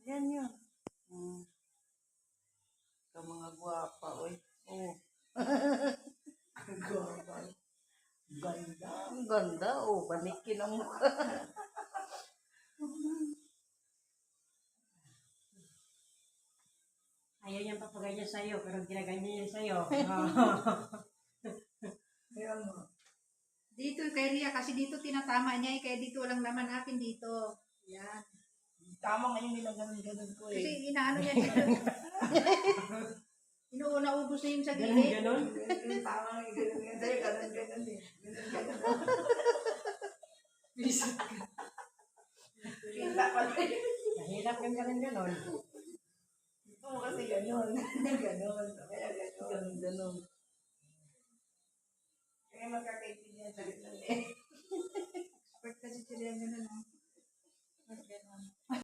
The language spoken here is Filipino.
Yan yun. Ito mga gwapa, oy. Oh. Gwapa. Ganda. Ang ganda, oh. Banikin ang mukha. Ayaw niyang papaganyan sa'yo, pero ginaganyan niya sa'yo. Ayan mo. Dito kay Ria, kasi dito tinatama niya, kaya dito walang laman akin dito. Yan. Tama nga yung nilang-ganon ko eh. Kasi inaano niya dito. Inuuna ubos na yung sa Ganon, gilid. ganon. Tama nga yung ganon. Sa'yo, ganon eh. Ganon. Bisit ka. Kita pa rin. Mahirap yung ganon, ganon. Ito kasi ganon. Ganon. Kaya ganon. Ganon. Kaya magkakaintindihan sa ganon eh. Expert kasi sila yung gano'n. Ganon.